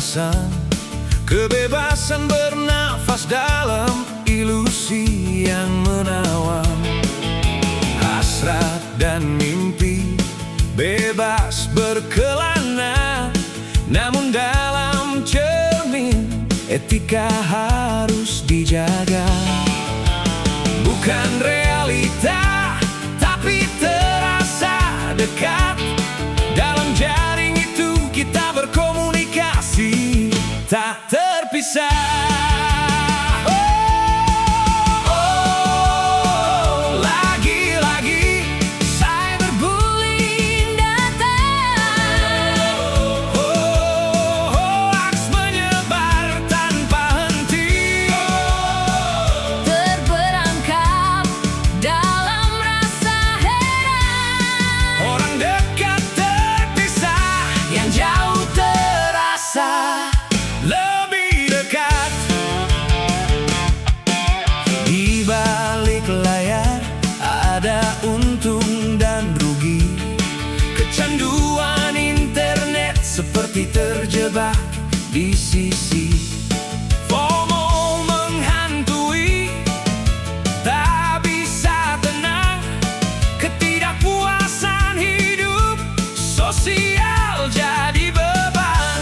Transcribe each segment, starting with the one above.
kebebasan, kebebasan bernafas dalam ilusi yang menawan. Hasrat dan mimpi bebas berkelana, namun dalam cermin etika harus dijaga. Bukan realita, tapi terasa dekat. Dalam jaring itu kita berkomunikasi tak terpisah. Lebih dekat. Di balik layar ada untung dan rugi. Kecanduan internet seperti terjebak di sisi. FOMO menghantui, tak bisa tenang. Ketidakpuasan hidup sosial jadi beban.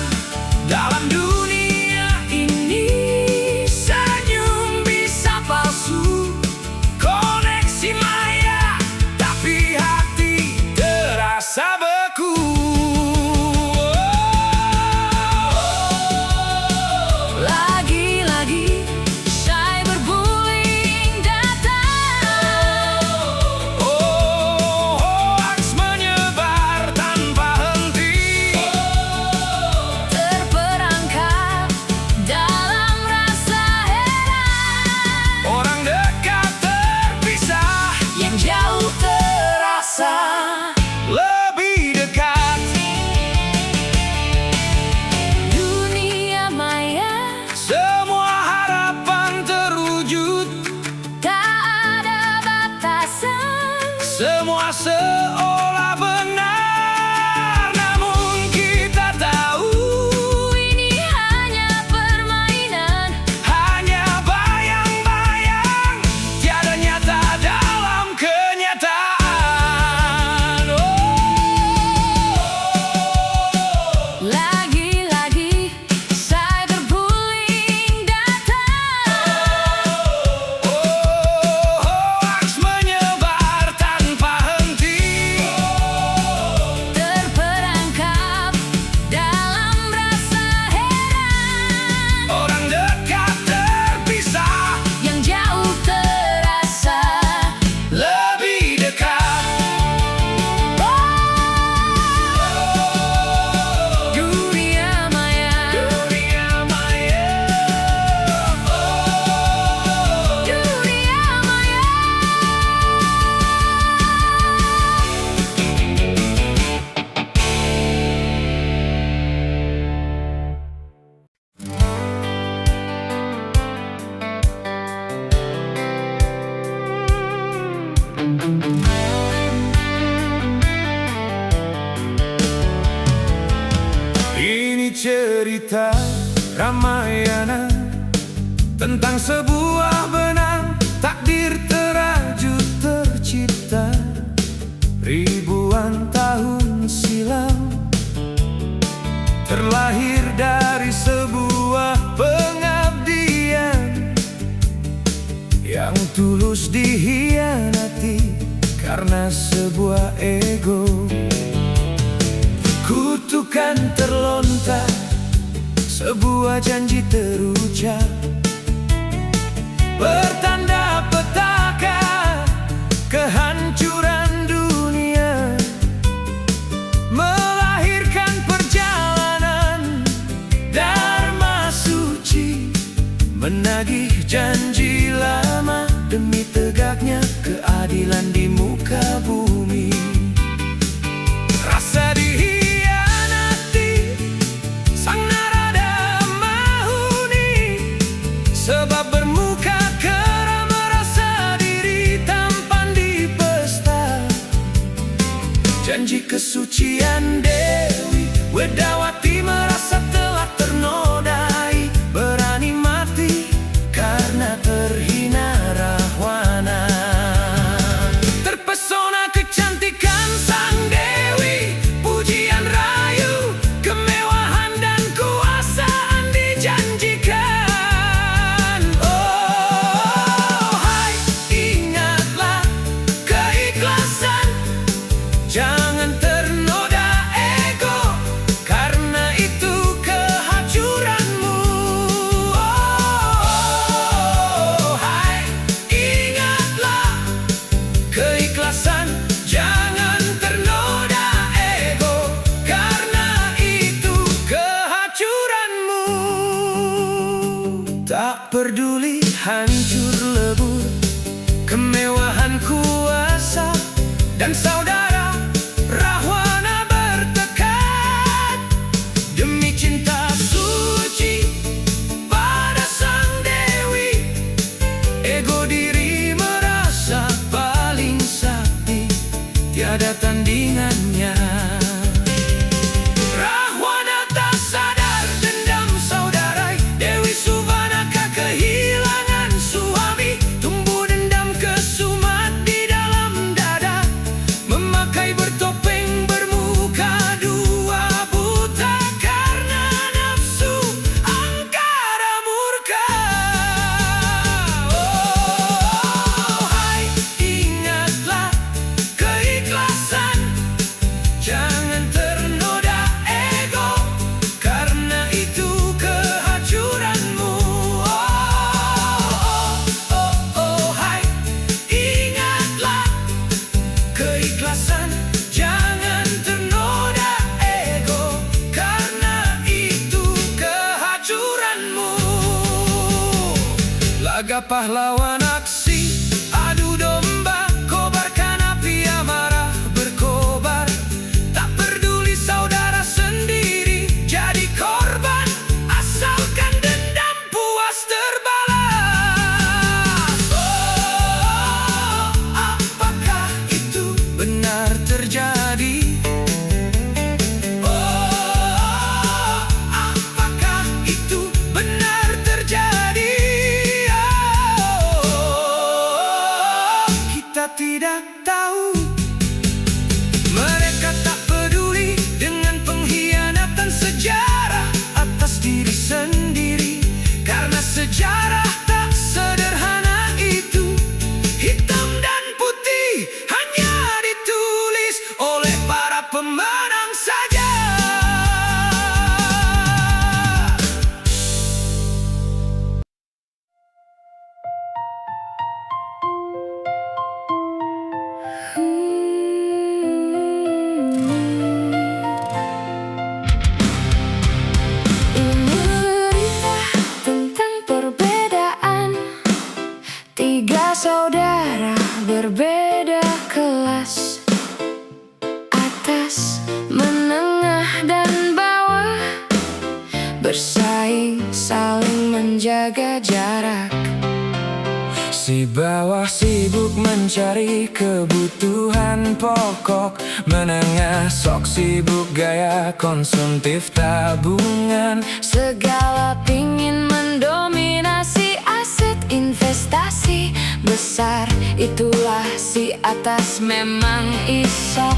Dalam dunia ini senyum bisa palsu, koneksi maya, tapi hati terasa beku. Lagi-lagi cyberbullying datang. Hoaks menyebar tanpa henti. Terperangkap dalam rasa heran. Orang dekat terpisah, yang jauh terasa lebih dekat. Dunia maya, semua harapan terwujud. Tak ada batasan, semua seolah benar. Namun kita tahu ini hanya permainan, hanya bayang-bayang, tiada nyata dalam kenyataan. Lagi-lagi cyberbullying datang. Hoaks menyebar tanpa henti. Terperangkap dalam rasa heran. Orang dekat terpisah, yang jauh terasa lebih dekat. Dunia maya, dunia maya, dunia maya. Ini cerita Ramayana tentang sebuah benang takdir terajut tercipta ribuan tahun silam. Terlahir dari sebuah pengabdian yang tulus dihianati karena sebuah ego. Kutukan terlontar, sebuah janji terucap, pertanda petaka kehancuran dunia, melahirkan perjalanan dharma suci, menagih janji lama demi tegaknya keadilan di muka bumi. Rasa dihianati, sang narada mahuni, sebab bermuka kera merasa diri tampan di pesta. Janji kesucian Dewi Wedawati merasa telah ternoda. Tiada pahlawan aksi, adu domba, kobarkan api amarah berkobar. Tak peduli saudara sendiri jadi korban, asalkan dendam puas terbalas. Oh, apakah itu benar terjadi? Oh, apakah itu benar terjadi? Oh, kita tidak tahu. Mereka tak peduli dengan pengkhianatan sejarah atas diri sendiri, karena sejarah tak sederhana itu. Hitam dan putih hanya ditulis oleh para pemenang saja. Ini berita tentang perbedaan tiga saudara berbeda kelas, atas, menengah, dan bawah, bersaing saling menjaga jarak. Si bawah sibuk mencari kebutuhan pokok, menengah sok sibuk gaya konsumtif tabungan. Segala pingin mendominasi aset investasi besar, itulah si atas memang isok.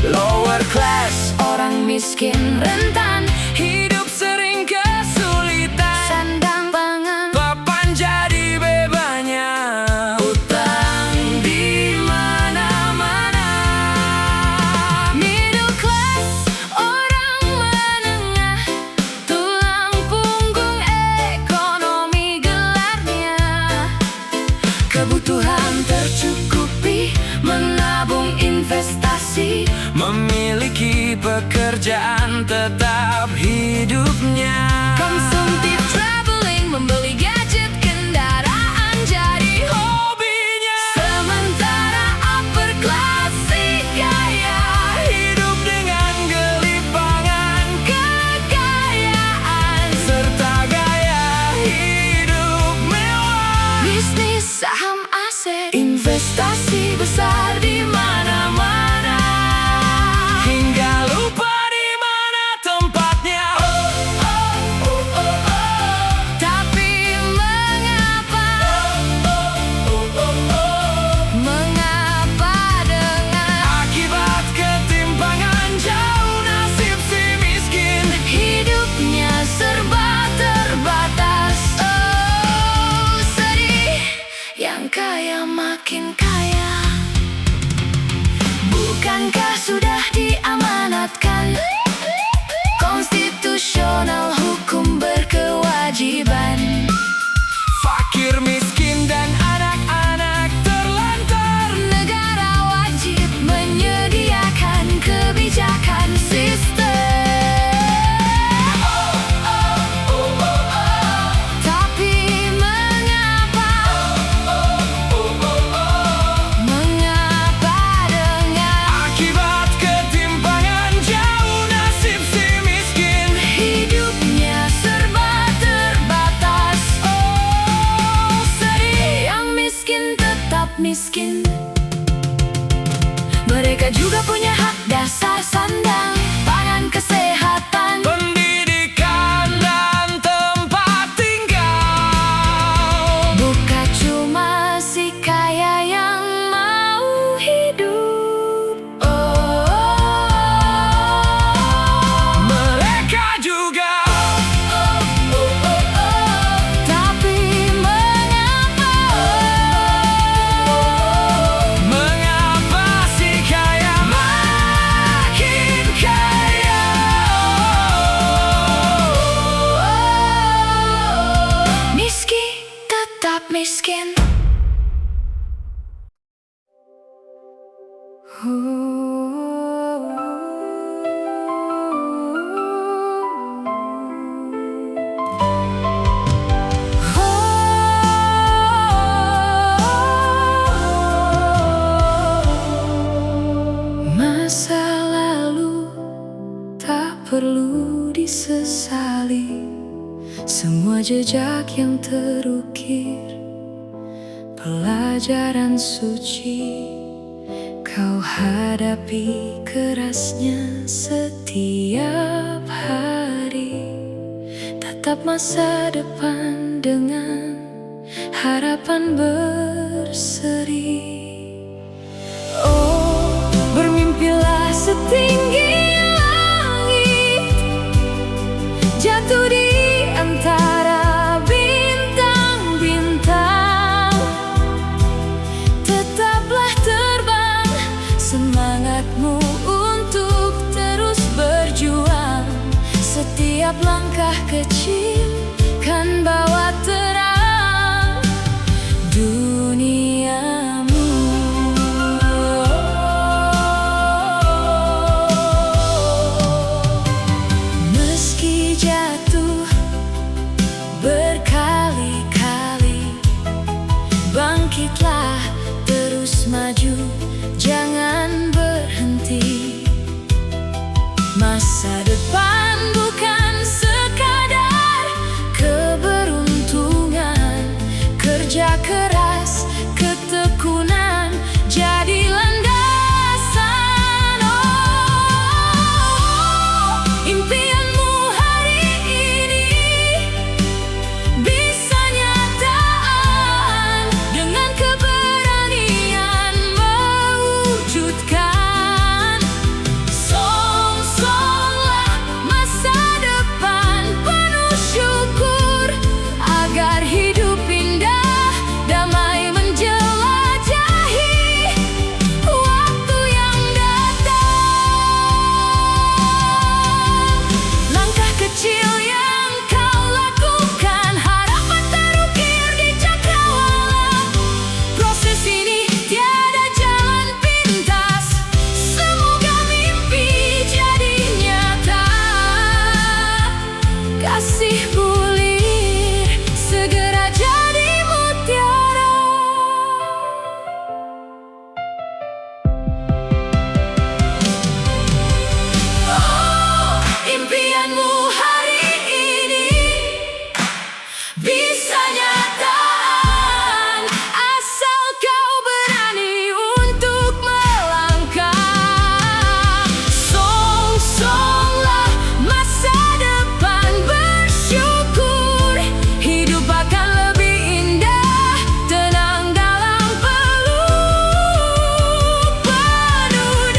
Lower class, orang miskin rentan, hidup sering kesulitan. Sandang pangan, Papan jadi bebannya, utang di mana-mana. Middle class, orang menengah, tulang punggung ekonomi gelarnya. Kebutuhan tercukupi, menabung investasi, memiliki pekerjaan tetap hidupnya. konsumtif traveling, membeli gadget kendaraan jadi hobinya. Sementara upper class si kaya, Hidup dengan gelipangan kekayaan, serta gaya hidup mewah. bisnis saham aset, investasi besar di mana-mana. Hingga lupa di mana tempatnya. Oh, oh, perlu disesali. Semua jejak yang terukir, pelajaran suci kau hadapi kerasnya setiap hari. Tatap masa depan dengan harapan berseri. Oh, bermimpilah setinggi langit, jatuh di antara bintang-bintang. Tetaplah terbang, semangatmu untuk terus berjuang. Setiap langkah kecil kan bawa terang duniamu. Meski jatuh berkali-kali, bangkitlah terus maju, jangan berhenti. Masa depan bukan sekadar keberuntungan, kerja keras, ketekunan jadi landasan. Oh, impianmu hari ini bisa nyataan dengan keberanian mewujudkan. Songsonglah masa depan penuh syukur, agar hidup indah damai menjelajahi waktu yang datang. Langkah kecil yang kau lakukan, harapan terukir di cakrawala. Proses ini tiada jalan pintas, semoga mimpi jadi nyata. Kasih bulir segera jadi mutiara. Oh, impianmu hari ini bisa nyataan, asal kau berani untuk melangkah. Songsonglah masa depan bersyukur, hidup akan lebih indah, tenang dalam peluk penuh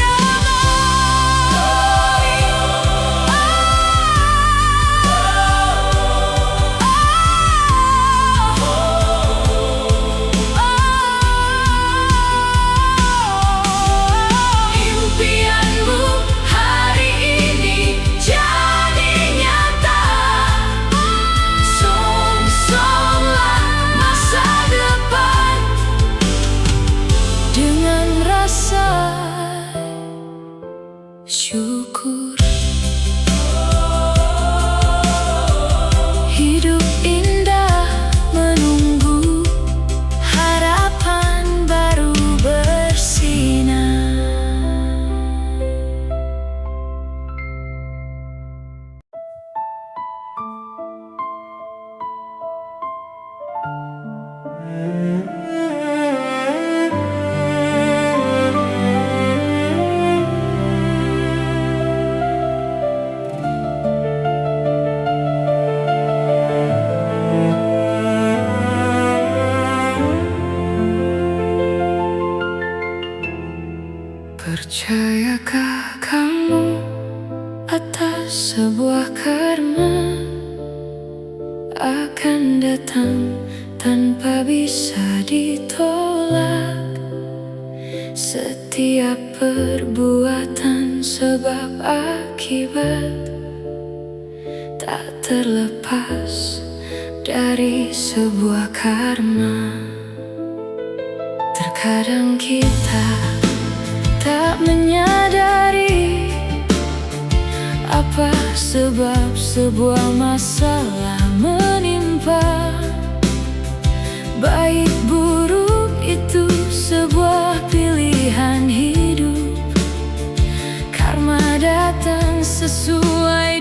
impianmu hari ini jadi nyata. Songsonglah masa depan dengan rasa syukur. Hidup indah menunggu, harapan baru bersinar. Percayakah kamu atas sebuah karma akan datang tanpa bisa ditolak? Setiap perbuatan sebab akibat tak terlepas dari sebuah karma. Terkadang kita tak menyadari apa sebab sebuah masalah menimpa. Baik buruk itu sebuah pilihan hidup, karma datang sesuai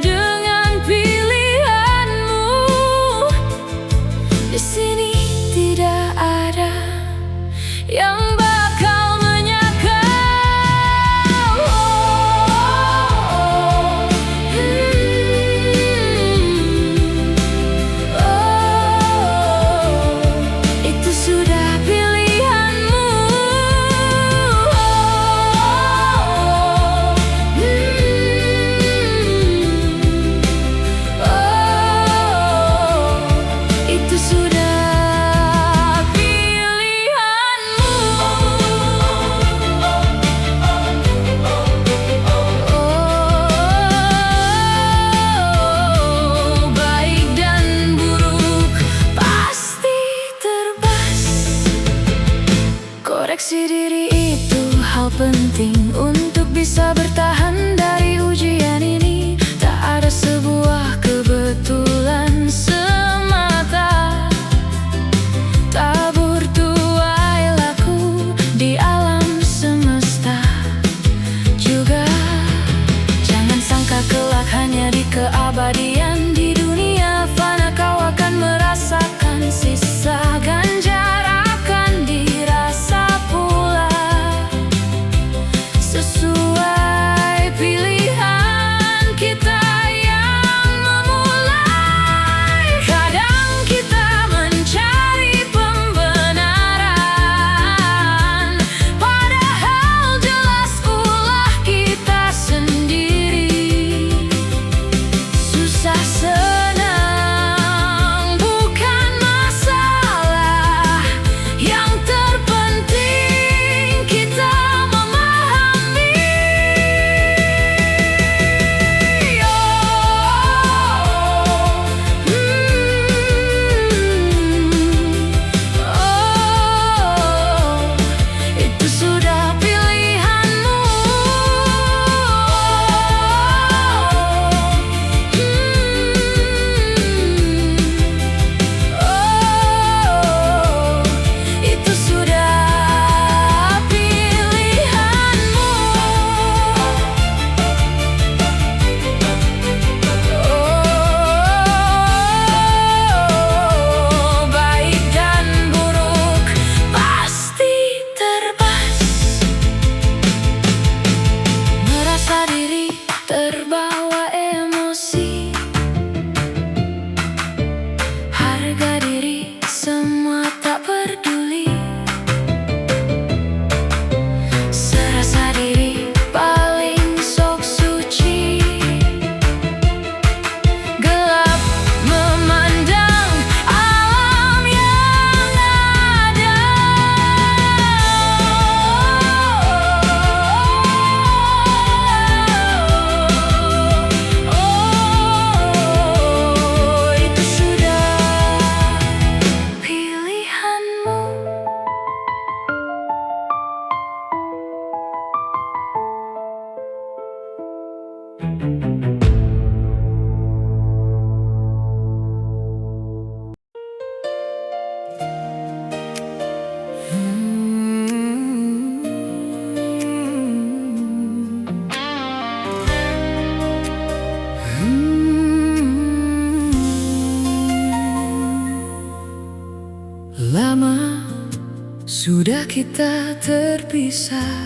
Sudah kita terpisah,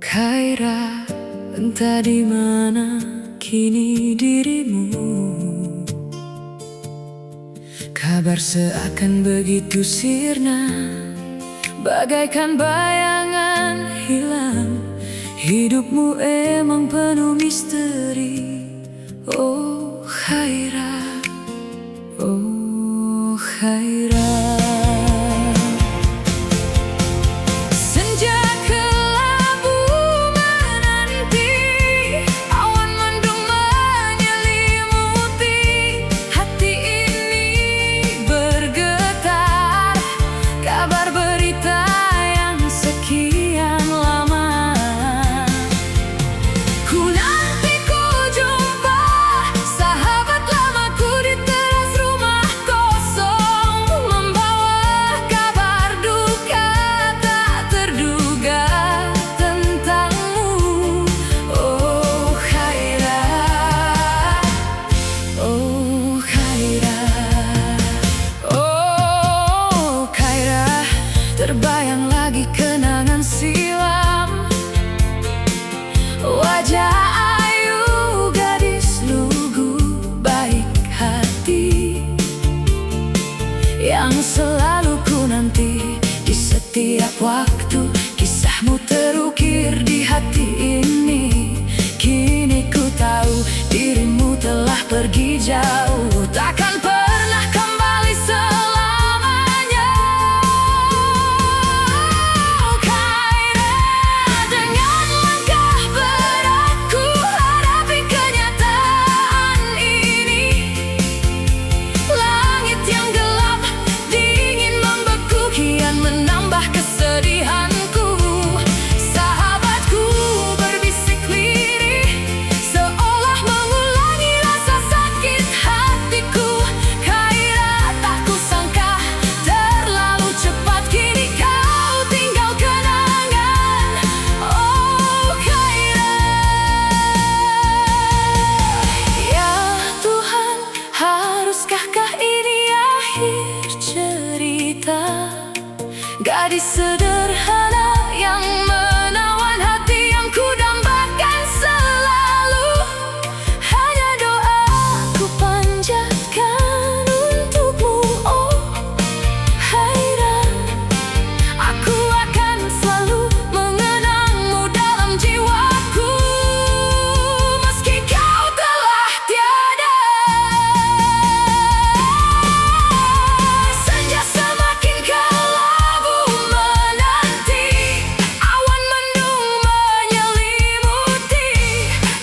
Khaira, entah di mana kini dirimu. Kabar seakan begitu sirna, bagaikan bayangan hilang. Hidupmu emang penuh misteri, oh Khaira, oh Khaira. Terbayang lagi kenangan silam, wajah ayu gadis lugu baik hati, yang selalu ku nanti di setiap waktu. Kisahmu terukir di hati ini. Kini ku tahu dirimu telah pergi jauh, takkan pernah kembali selamanya. Gadis sederhana yang menawan hati, yang ku dambakan selalu. Hanya doa ku panjatkan untukmu, oh Khaira. Aku akan selalu mengenangmu dalam jiwaku, meski kau telah tiada. Senja semakin kelabu menanti, awan mendung menyelimuti.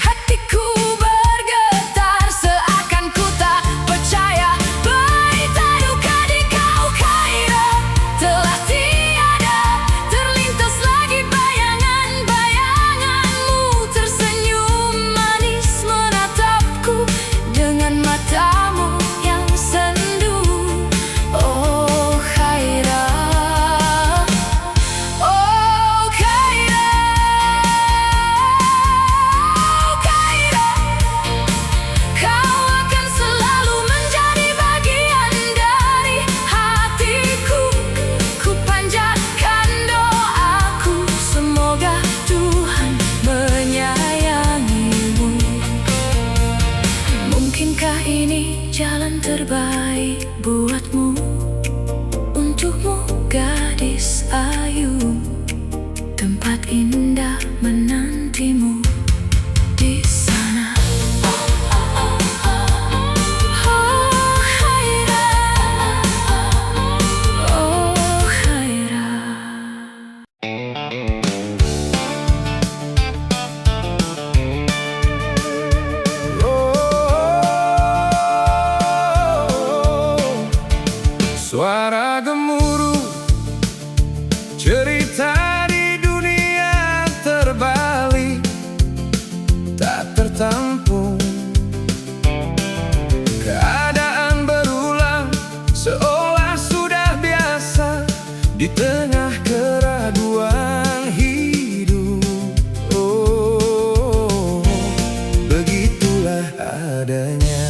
Hatiku bergetar seakan ku tak percaya, berita duka di kau Khaira telah tiada. Terlintas lagi bayangan-bayanganmu, tersenyum manis menatapku dengan matamu yang sendu, oh Khaira, oh Khaira, oh Khaira. Kau akan selalu menjadi bagian dari hatiku. Ku panjatkan doaku, semoga Tuhan menyayangimu. Mungkinkah ini jalan terbaik buatmu, untukmu gadis ayu. Tempat indah menantimu di sana. Oh Khaira, oh Khaira. Suara gemuruh cerita di dunia terbalik, tak tertampung. Keadaan berulang seolah sudah biasa di tengah keraguan hidup. Oh, begitulah adanya.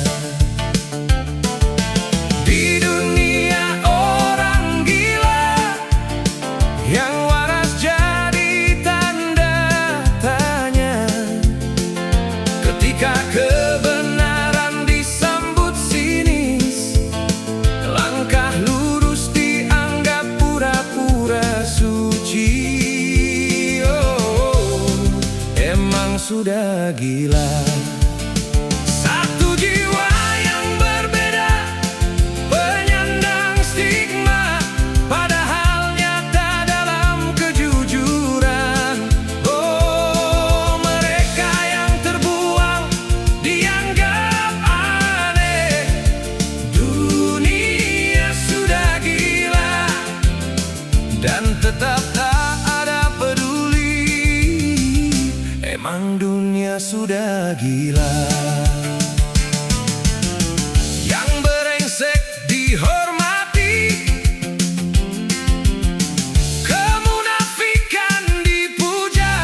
Di dunia orang gila Jika kebenaran disambut sinis, langkah lurus dianggap pura-pura suci. Oh, emang sudah gila. Satu jiwa yang berbeda, penyandang stigma, padahal nyata dalam kejujuran. Oh, mereka yang terbuang dianggap aneh. Dunia sudah gila dan tetap tak ada peduli. Emang dunia sudah gila. Yang berengsek dihormati, kemunafikan dipuja,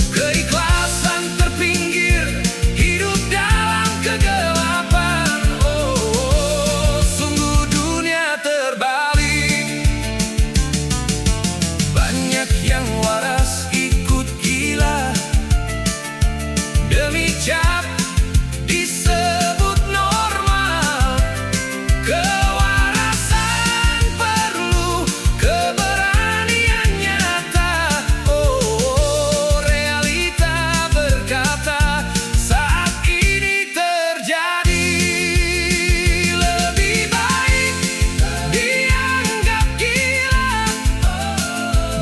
keikhlasan terpinggir, hidup dalam kegelapan. Oh, sungguh dunia terbalik. Banyak yang waras ikut gila demi cap disebut normal. Kewarasan perlu keberanian nyata. Oh, realita berkata saat ini terjadi. Lebih baik dianggap gila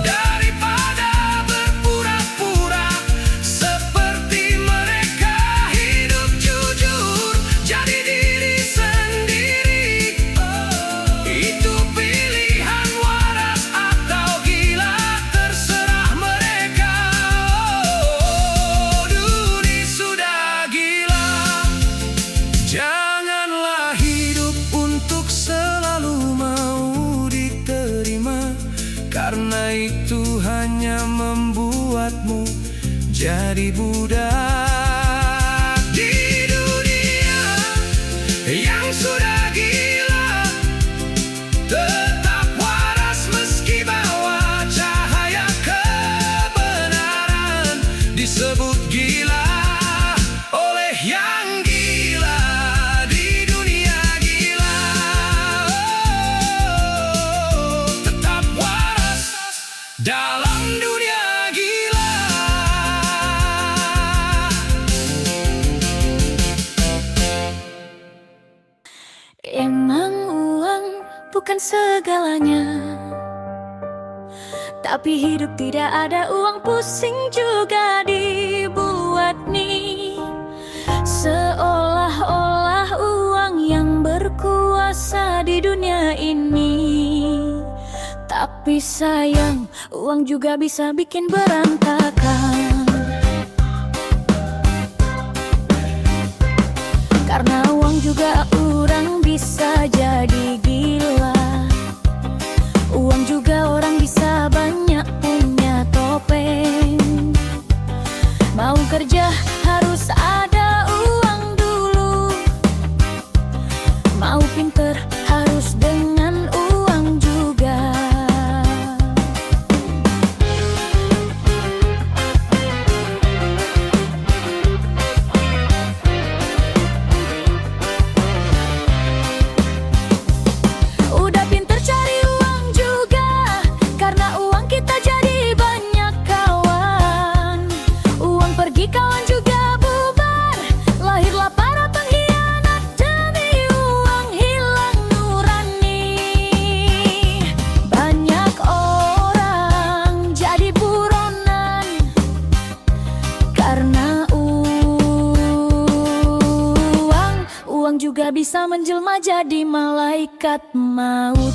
daripada berpura-pura seperti mereka. Hidup jujur, jadi diri sendiri. Itu pilihan waras atau gila, terserah mereka. Oh, dunia sudah gila. Janganlah hidup untuk selalu mau diterima, karena itu hanya membuatmu jadi budak. Di dunia yang sudah gila, tetap waras meski bawa cahaya kebenaran. Disebut gila oleh yang gila. Di dunia gila, oh, tetap waras dalam dunia gila. Emang uang bukan segalanya, tapi hidup tidak ada uang pusing juga dibuat nih. Seolah-olah uang yang berkuasa di dunia ini. Tapi sayang, uang juga bisa bikin berantakan. Karena uang juga orang bisa jadi gila. Uang juga orang bisa banyak punya topeng. Mau kerja harus ada uang dulu. Mau pinter harus dengan uang juga. Udah pinter cari uang juga, karena uang kita jadi banyak kawan. Uang pergi kawan juga bubar, lahirlah para pengkhianat. Demi uang hilang nurani. Banyak orang jadi buronan karena uang juga bisa menjelma jadi malaikat maut.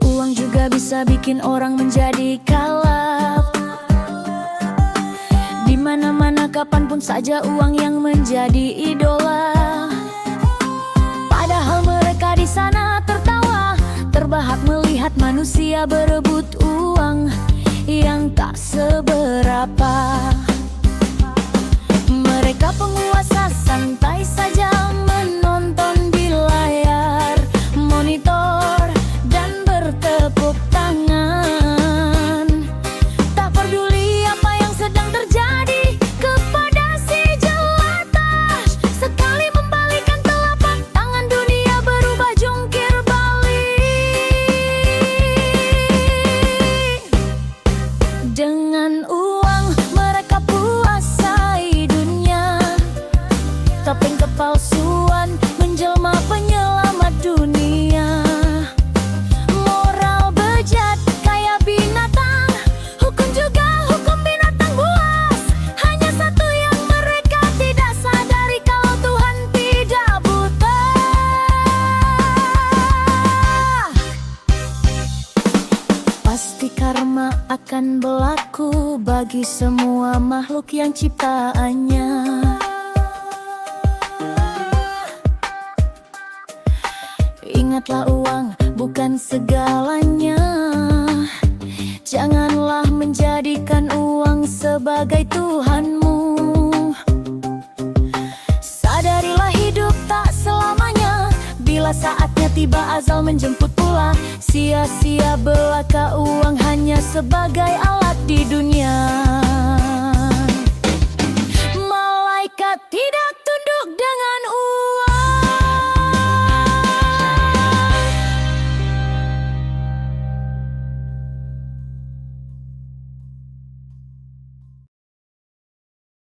Uang juga bisa bikin orang menjadi kalap. Di mana-mana kapanpun saja uang yang menjadi idola. Padahal mereka di sana tertawa, terbahak melihat manusia berebut uang yang tak seberapa. Mereka penguasa santai saja menonton di layar monitor dan bertepuk tangan. Pasti karma akan berlaku bagi semua makhluk yang ciptaannya. Ingatlah uang bukan segalanya. Janganlah menjadikan uang sebagai Tuhanmu. Sadarilah hidup tak selamanya. Bila saatnya tiba azal menjemput pula. Sia-sia belaka uang hanya sebagai alat di dunia. Malaikat tidak tunduk dengan